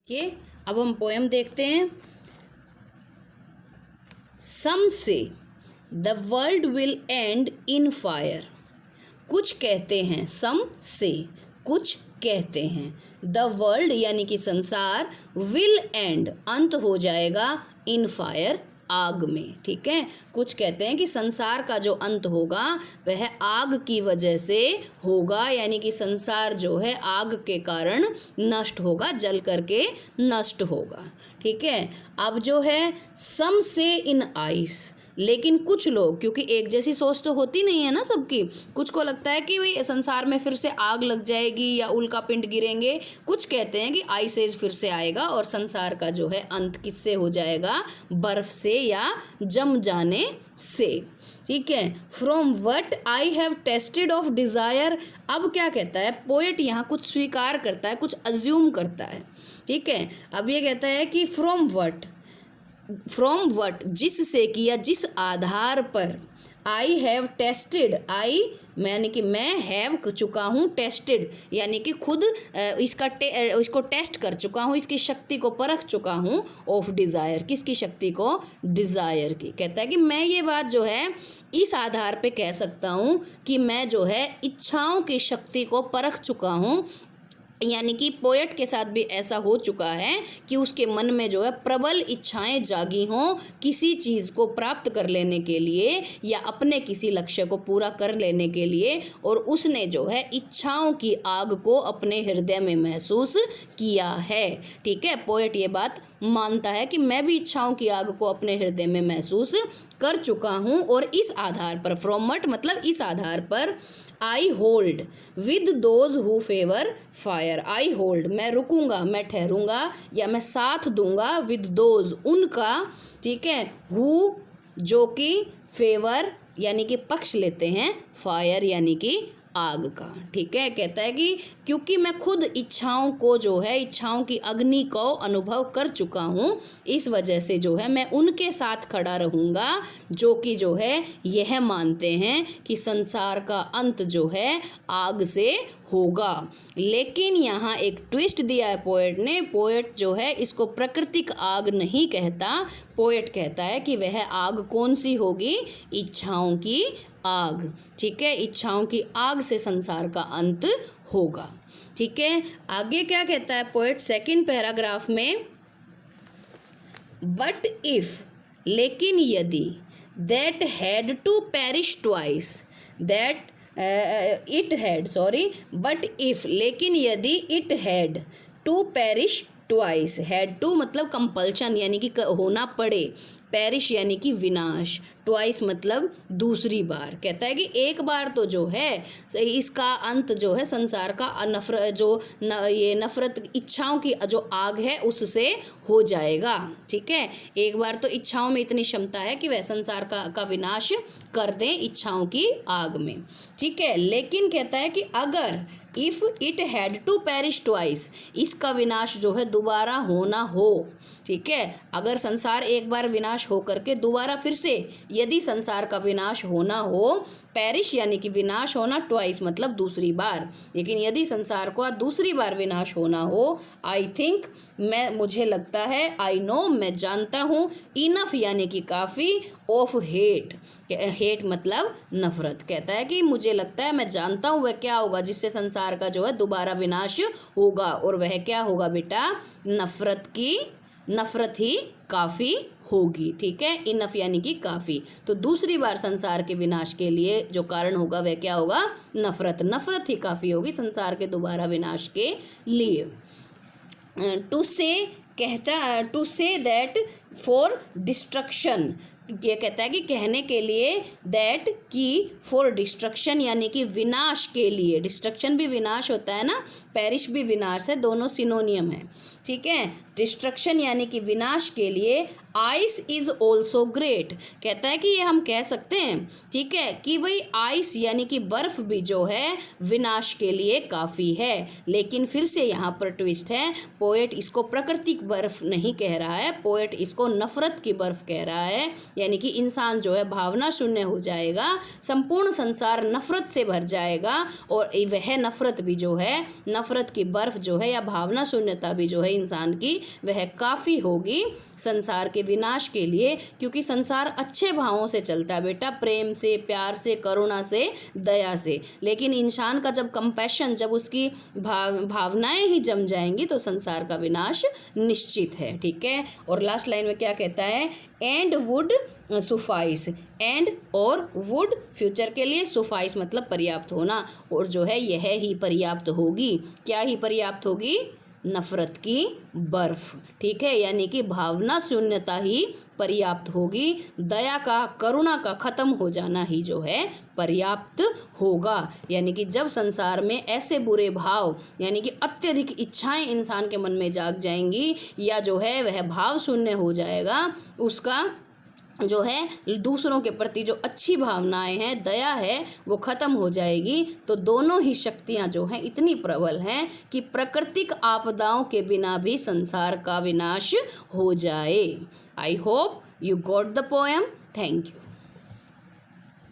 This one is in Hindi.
देखिए अब हम पोएम देखते हैं। सम से the world will and in fire. कुछ कहते हैं, सम से कुछ कहते हैं, द वर्ल्ड यानी कि संसार, विल एंड अंत हो जाएगा, इन फायर आग में। ठीक है, कुछ कहते हैं कि संसार का जो अंत होगा वह आग की वजह से होगा, यानी कि संसार जो है आग के कारण नष्ट होगा, जल करके नष्ट होगा। ठीक है, अब जो है सम से इन आइस, लेकिन कुछ लोग, क्योंकि एक जैसी सोच तो होती नहीं है ना सबकी, कुछ को लगता है कि भाई संसार में फिर से आग लग जाएगी या उल्का पिंड गिरेंगे। कुछ कहते हैं कि आइस एज फिर से आएगा और संसार का जो है अंत किससे हो जाएगा, बर्फ से या जम जाने से। ठीक है, from what I have tested of desire. अब क्या कहता है पोएट, यहाँ कुछ स्वीकार करता है, कुछ अज्यूम करता है। ठीक है, अब ये कहता है कि फ्रॉम वट जिससे कि या जिस आधार पर, आई हैव टेस्टेड, आई यानी कि मैं हैव चुका हूँ, टेस्टेड यानी कि खुद इसको टेस्ट कर चुका हूँ, इसकी शक्ति को परख चुका हूँ, ऑफ डिज़ायर, किसकी शक्ति को, डिज़ायर की। कहता है कि मैं ये बात जो है इस आधार पे कह सकता हूँ कि मैं जो है इच्छाओं की शक्ति को परख चुका हूँ, यानी कि पोएट के साथ भी ऐसा हो चुका है कि उसके मन में जो है प्रबल इच्छाएं जागी हों किसी चीज़ को प्राप्त कर लेने के लिए या अपने किसी लक्ष्य को पूरा कर लेने के लिए, और उसने जो है इच्छाओं की आग को अपने हृदय में महसूस किया है। ठीक है, पोएट ये बात मानता है कि मैं भी इच्छाओं की आग को अपने हृदय में महसूस कर चुका हूँ, और इस आधार पर, फ्रॉम वट मतलब इस आधार पर, I hold with those who favour fire. I hold मैं रुकूंगा, मैं ठहरूंगा या मैं साथ दूंगा, विद दोज उनका, ठीक है, हु जो कि फेवर यानी कि पक्ष लेते हैं, फायर यानी कि आग का। ठीक है, कहता है कि क्योंकि मैं खुद इच्छाओं को जो है, इच्छाओं की अग्नि को अनुभव कर चुका हूँ, इस वजह से जो है मैं उनके साथ खड़ा रहूँगा जो कि जो है यह मानते हैं कि संसार का अंत जो है आग से होगा। लेकिन यहाँ एक ट्विस्ट दिया है पोएट ने। पोएट जो है इसको प्राकृतिक आग नहीं कहता, पोएट कहता है कि वह आग कौन सी होगी, इच्छाओं की आग। ठीक है, इच्छाओं की आग से संसार का अंत होगा। ठीक है, आगे क्या कहता है पोएट सेकंड पैराग्राफ में, बट इफ लेकिन यदि, that had to perish twice, that it had, sorry, but if लेकिन यदि, it had to perish twice, had to मतलब कंपल्शन यानी कि होना पड़े, पेरिश यानी कि विनाश, ट्वाइस मतलब दूसरी बार। कहता है कि एक बार तो जो है इसका अंत जो है संसार का ये नफरत, इच्छाओं की जो आग है उससे हो जाएगा। ठीक है, एक बार तो इच्छाओं में इतनी क्षमता है कि वह संसार का विनाश कर दें इच्छाओं की आग में। ठीक है, लेकिन कहता है कि अगर if it had to perish twice, इसका विनाश जो है दोबारा होना हो। ठीक है, अगर संसार एक बार विनाश हो करके दोबारा फिर से यदि संसार का विनाश होना हो, पेरिश यानी कि विनाश होना, ट्वाइस मतलब दूसरी बार, लेकिन यदि संसार को दूसरी बार विनाश होना हो, आई थिंक मुझे लगता है, आई नो मैं जानता हूँ, इनफ यानी कि काफ़ी, ऑफ हेट, हेट मतलब नफरत। कहता है कि मुझे लगता है, मैं जानता हूँ वह क्या होगा जिससे संसार का जो है दोबारा विनाश होगा, और वह क्या होगा बेटा, नफरत ही काफ़ी होगी। ठीक है, इनफ यानी कि काफ़ी, तो दूसरी बार संसार के विनाश के लिए जो कारण होगा वह क्या होगा, नफरत ही काफ़ी होगी संसार के दोबारा विनाश के लिए। To say that for destruction, ये कहता है कि कहने के लिए, दैट की फॉर डिस्ट्रक्शन यानी कि विनाश के लिए, डिस्ट्रक्शन भी विनाश होता है ना, पेरिश भी विनाश है, दोनों सिनोनियम है। ठीक है, डिस्ट्रक्शन यानी कि विनाश के लिए, आइस इज़ ऑल्सो ग्रेट। कहता है कि ये हम कह सकते हैं, ठीक है, कि वही आइस यानी कि बर्फ़ भी जो है विनाश के लिए काफ़ी है। लेकिन फिर से यहाँ पर ट्विस्ट है, पोएट इसको प्राकृतिक बर्फ़ नहीं कह रहा है, पोएट इसको नफ़रत की बर्फ़ कह रहा है, यानी कि इंसान जो है भावना शून्य हो जाएगा, संपूर्ण संसार नफरत से भर जाएगा और वह नफरत भी जो है, नफरत की बर्फ जो है या भावना शून्यता भी जो है इंसान की, वह काफ़ी होगी संसार के विनाश के लिए। क्योंकि संसार अच्छे भावों से चलता है बेटा, प्रेम से, प्यार से, करुणा से, दया से। लेकिन इंसान का जब कंपैशन, जब उसकी भावनाएं ही जम जाएंगी तो संसार का विनाश निश्चित है। ठीक है। और लास्ट लाइन में क्या कहता है, एंड वुड सुफाइस, एंड और वुड फ्यूचर के लिए, सुफाइस मतलब पर्याप्त होना, और जो है यह ही पर्याप्त होगी। क्या ही पर्याप्त होगी, नफरत की बर्फ। ठीक है, यानी कि भावना शून्यता ही पर्याप्त होगी, दया का, करुणा का खत्म हो जाना ही जो है पर्याप्त होगा। यानी कि जब संसार में ऐसे बुरे भाव यानी कि अत्यधिक इच्छाएं इंसान के मन में जाग जाएंगी, या जो है वह भाव शून्य हो जाएगा, उसका जो है दूसरों के प्रति जो अच्छी भावनाएं हैं, दया है, वो ख़त्म हो जाएगी। तो दोनों ही शक्तियां जो हैं इतनी प्रबल हैं कि प्राकृतिक आपदाओं के बिना भी संसार का विनाश हो जाए। I hope you got the poem. Thank you.